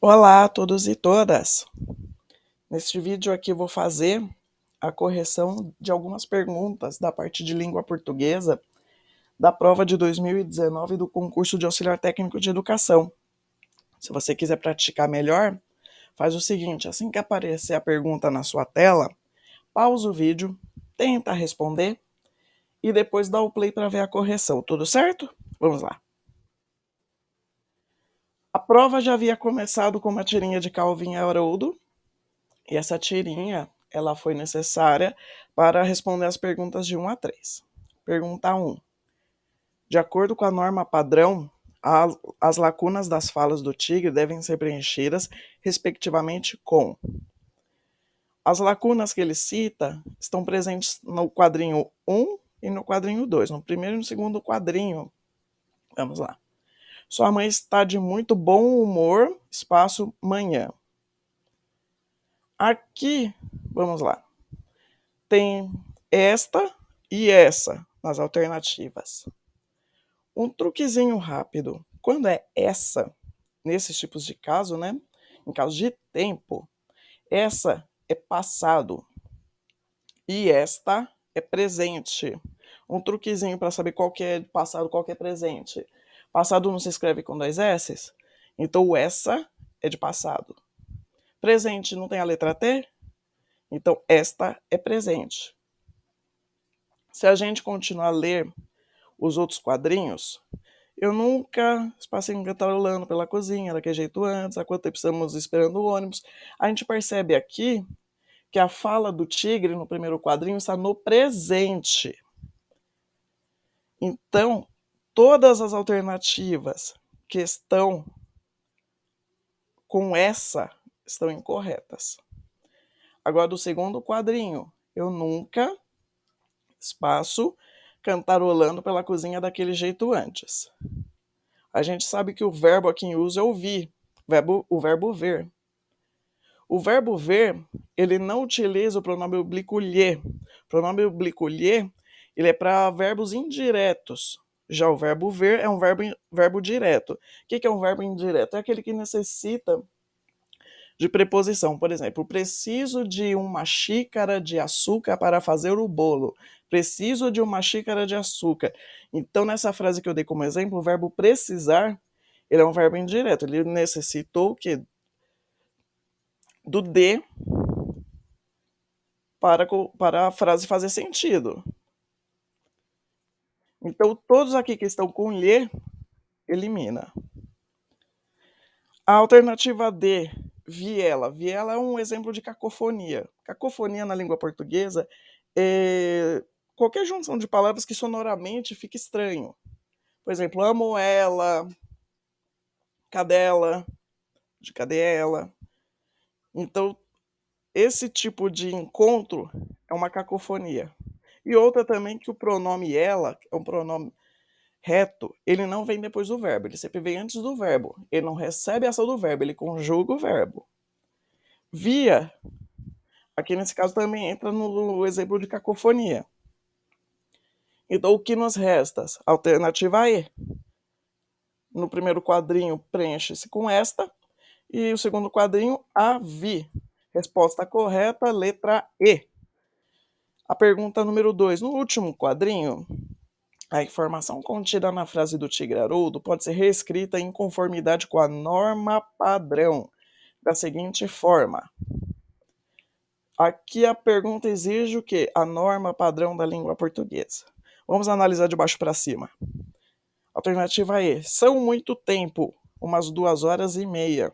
Olá a todos e todas! Neste vídeo aqui eu vou fazer a correção de algumas perguntas da parte de língua portuguesa da prova de 2019 do concurso de auxiliar técnico de educação. Se você quiser praticar melhor, faz o seguinte: assim que aparecer a pergunta na sua tela, pausa o vídeo, tenta responder e depois dá o play para ver a correção. Tudo certo? Vamos lá! A prova já havia começado com uma tirinha de Calvin e Haroldo, e essa tirinha ela foi necessária para responder as perguntas de 1 a 3. Pergunta 1. De acordo com a norma padrão, as lacunas das falas do tigre devem ser preenchidas, respectivamente, com... As lacunas que ele cita estão presentes no quadrinho 1 e no quadrinho 2, no primeiro e no segundo quadrinho. Vamos lá. Sua mãe está de muito bom humor, espaço manhã. Aqui, vamos lá, tem esta e essa nas alternativas. Um truquezinho rápido. Quando é essa, nesses tipos de caso, né? Em caso de tempo, essa é passado e esta é presente. Um truquezinho para saber qual que é passado, qual que é presente. Passado não se escreve com 2 S's, então o essa é de passado. Presente não tem a letra T, então esta é presente. Se a gente continuar a ler os outros quadrinhos, eu nunca passei cantarolando pela cozinha, daquele jeito antes, há quanto tempo estamos esperando o ônibus. A gente percebe aqui que a fala do tigre no primeiro quadrinho está no presente. Então, todas as alternativas que estão com essa estão incorretas. Agora, do segundo quadrinho, eu nunca, espaço, cantarolando pela cozinha daquele jeito antes. A gente sabe que o verbo aqui em uso é ouvir, o verbo ver. O verbo ver, ele não utiliza o pronome oblíquo lhe. O pronome oblíquo lhe, ele é para verbos indiretos. Já o verbo ver é um verbo direto. O que é um verbo indireto? É aquele que necessita de preposição. Por exemplo, preciso de uma xícara de açúcar para fazer o bolo. Preciso de uma xícara de açúcar. Então, nessa frase que eu dei como exemplo, o verbo precisar, ele é um verbo indireto. Ele necessitou o quê? Do de para a frase fazer sentido. Então, todos aqui que estão com lhe, elimina. A alternativa D, viela. Viela é um exemplo de cacofonia. Cacofonia na língua portuguesa é qualquer junção de palavras que sonoramente fica estranho. Por exemplo, amo ela, cadela, de cadê ela? Então, esse tipo de encontro é uma cacofonia. E outra também que o pronome ela, é um pronome reto, ele não vem depois do verbo, ele sempre vem antes do verbo. Ele não recebe a ação do verbo, ele conjuga o verbo. Via, aqui nesse caso também entra no exemplo de cacofonia. Então, o que nos resta? Alternativa E. No primeiro quadrinho, preenche-se com esta. E o segundo quadrinho, a vi. Resposta correta, letra E. A pergunta número 2. No último quadrinho, a informação contida na frase do tigre Haroldo pode ser reescrita em conformidade com a norma padrão, da seguinte forma. Aqui a pergunta exige o quê? A norma padrão da língua portuguesa. Vamos analisar de baixo para cima. Alternativa E. São muito tempo, umas 2h30.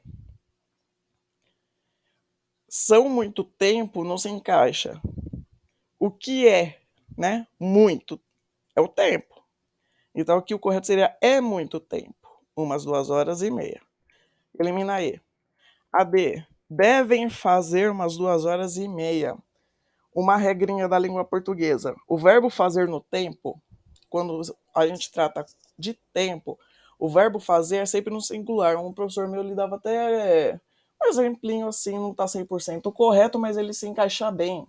São muito tempo não se encaixa. O que é, né? Muito é o tempo. Então aqui o correto seria é muito tempo, umas 2h30. Elimina E. A D. Devem fazer umas 2h30. Uma regrinha da língua portuguesa. O verbo fazer no tempo, quando a gente trata de tempo, o verbo fazer é sempre no singular. Um professor meu lhe dava até um exemplinho assim, não está 100% correto, mas ele se encaixa bem.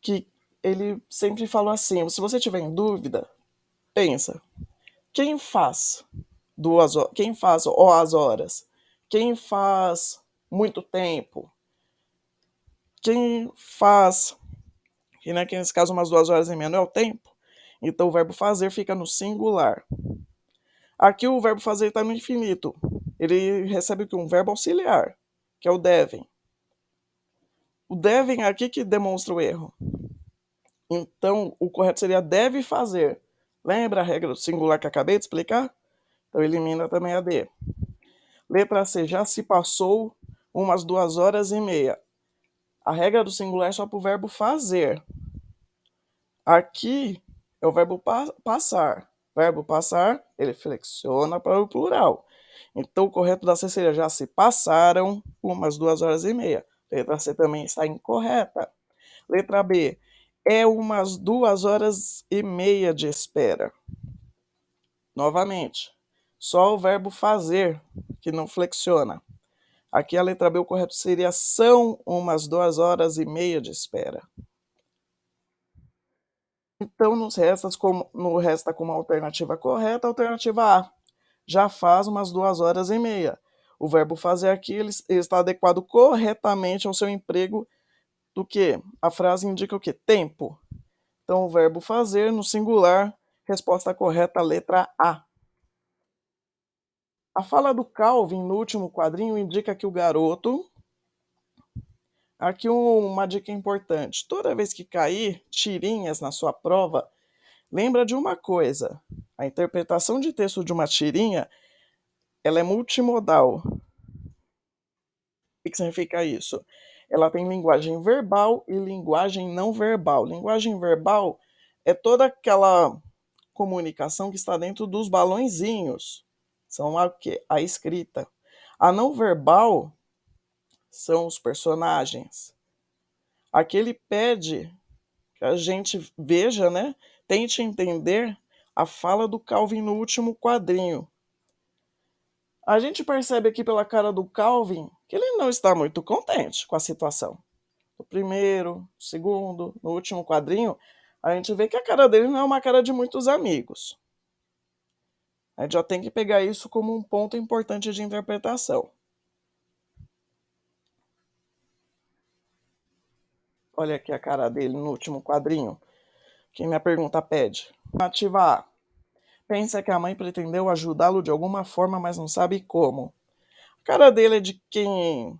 Que ele sempre falou assim, se você tiver em dúvida, pensa, quem faz 2 horas? Quem faz as horas? Quem faz muito tempo? Quem faz, que nesse caso umas 2 horas e meia não é o tempo, então o verbo fazer fica no singular. Aqui o verbo fazer está no infinito. Ele recebe o que? Um verbo auxiliar, que é o devem. O devem aqui que demonstra o erro. Então, o correto seria deve fazer. Lembra a regra do singular que acabei de explicar? Então, elimina também a D. Letra C, já se passou umas 2 horas e meia. A regra do singular é só para o verbo fazer. Aqui é o verbo passar. Verbo passar, ele flexiona para o plural. Então, o correto da C seria já se passaram umas 2 horas e meia. Letra C também está incorreta. Letra B, é umas 2 horas e meia de espera. Novamente, só o verbo fazer que não flexiona. Aqui a letra B, o correto seria são umas 2 horas e meia de espera. Então, no resta como alternativa correta, a alternativa A. Já faz umas 2 horas e meia. O verbo fazer aqui ele está adequado corretamente ao seu emprego do que? A frase indica o que? Tempo. Então, o verbo fazer no singular, resposta correta, letra A. A fala do Calvin no último quadrinho indica que o garoto. Aqui uma dica importante: toda vez que cair tirinhas na sua prova, lembra de uma coisa: a interpretação de texto de uma tirinha ela é multimodal. O que significa isso? Ela tem linguagem verbal e linguagem não verbal. Linguagem verbal é toda aquela comunicação que está dentro dos balõezinhos. São a escrita. A não verbal são os personagens. Aqui ele pede que a gente veja, né? Tente entender a fala do Calvin no último quadrinho. A gente percebe aqui pela cara do Calvin que ele não está muito contente com a situação. No primeiro, segundo, no último quadrinho, a gente vê que a cara dele não é uma cara de muitos amigos. A gente já tem que pegar isso como um ponto importante de interpretação. Olha aqui a cara dele no último quadrinho. Quem minha pergunta pede. Alternativa A. Pensa que a mãe pretendeu ajudá-lo de alguma forma, mas não sabe como. A cara dele é de quem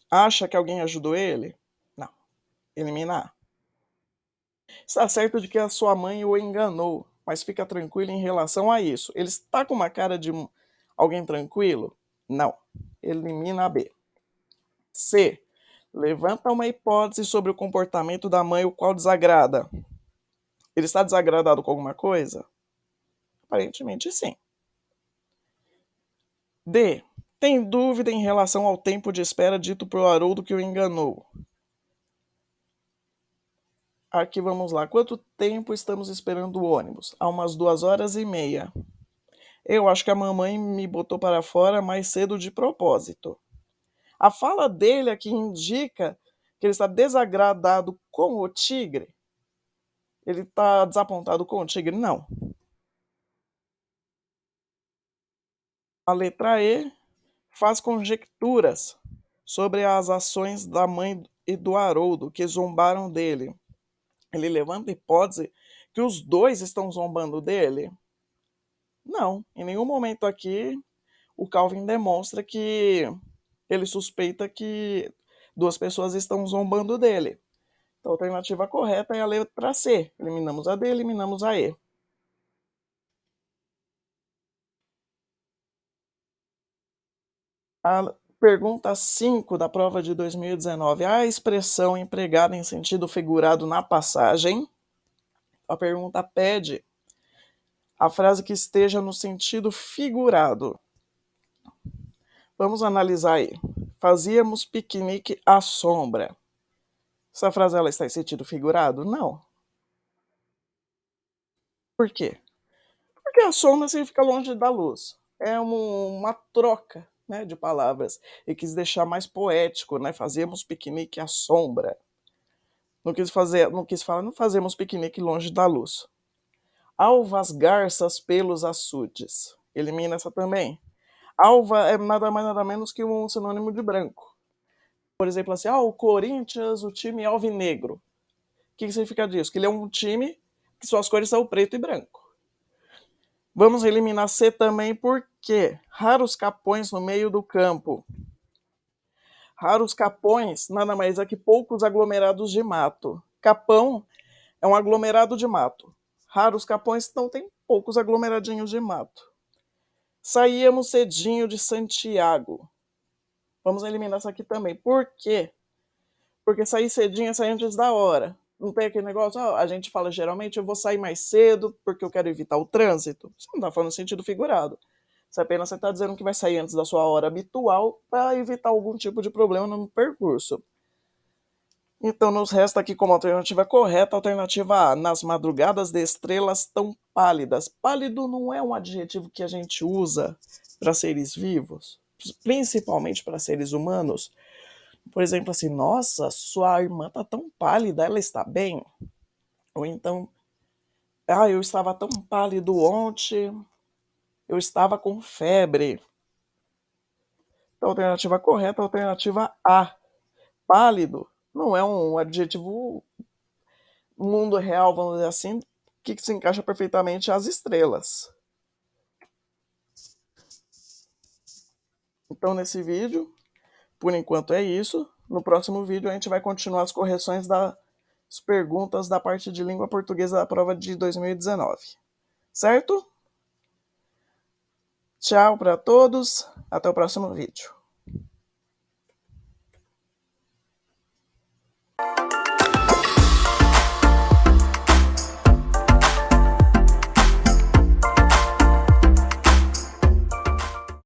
acha que alguém ajudou ele? Não. Eliminar. Está certo de que a sua mãe o enganou, mas fica tranquilo em relação a isso. Ele está com uma cara de alguém tranquilo? Não. Elimina a B. C. Levanta uma hipótese sobre o comportamento da mãe, o qual desagrada. Ele está desagradado com alguma coisa? Aparentemente sim. D. Tem dúvida em relação ao tempo de espera dito por Haroldo que o enganou. Aqui vamos lá. Quanto tempo estamos esperando o ônibus? Há umas 2 horas e meia. Eu acho que a mamãe me botou para fora mais cedo de propósito. A fala dele aqui indica que ele está desagradado com o tigre. Ele está desapontado com o tigre? Não. A letra E faz conjecturas sobre as ações da mãe e do Haroldo, que zombaram dele. Ele levanta a hipótese que os dois estão zombando dele? Não. Em nenhum momento aqui o Calvin demonstra que ele suspeita que duas pessoas estão zombando dele. Então, a alternativa correta é a letra C. Eliminamos a D, eliminamos a E. A pergunta 5 da prova de 2019. A expressão empregada em sentido figurado na passagem. A pergunta pede a frase que esteja no sentido figurado. Vamos analisar aí. Fazíamos piquenique à sombra. Essa frase ela está em sentido figurado? Não. Por quê? Porque a sombra significa longe da luz. É uma troca, né, de palavras. E quis deixar mais poético, né? Fazíamos piquenique à sombra. Não quis falar, não fazemos piquenique longe da luz. Alvas garças pelos açudes. Elimina essa também. Alva é nada mais nada menos que um sinônimo de branco. Por exemplo, assim, o Corinthians, o time alvinegro. O que significa disso? Que ele é um time que suas cores são preto e branco. Vamos eliminar C também porque raros capões no meio do campo. Raros capões nada mais é que poucos aglomerados de mato. Capão é um aglomerado de mato. Raros capões, então tem poucos aglomeradinhos de mato. Saíamos cedinho de Santiago. Vamos eliminar isso aqui também. Por quê? Porque sair cedinho é sair antes da hora. Não tem aquele negócio, a gente fala geralmente, eu vou sair mais cedo porque eu quero evitar o trânsito. Você não está falando no sentido figurado. Você apenas está dizendo que vai sair antes da sua hora habitual para evitar algum tipo de problema no percurso. Então nos resta aqui como alternativa correta a alternativa A, nas madrugadas de estrelas tão pálidas. Pálido não é um adjetivo que a gente usa para seres vivos, principalmente para seres humanos. Por exemplo, assim, nossa, sua irmã tá tão pálida, ela está bem? Ou então, eu estava tão pálido ontem, eu estava com febre. Então, a alternativa correta é a alternativa A. Pálido não é um adjetivo mundo real, vamos dizer assim, que se encaixa perfeitamente às estrelas. Então, nesse vídeo, por enquanto é isso. No próximo vídeo, a gente vai continuar as correções das perguntas da parte de língua portuguesa da prova de 2019. Certo? Tchau para todos. Até o próximo vídeo.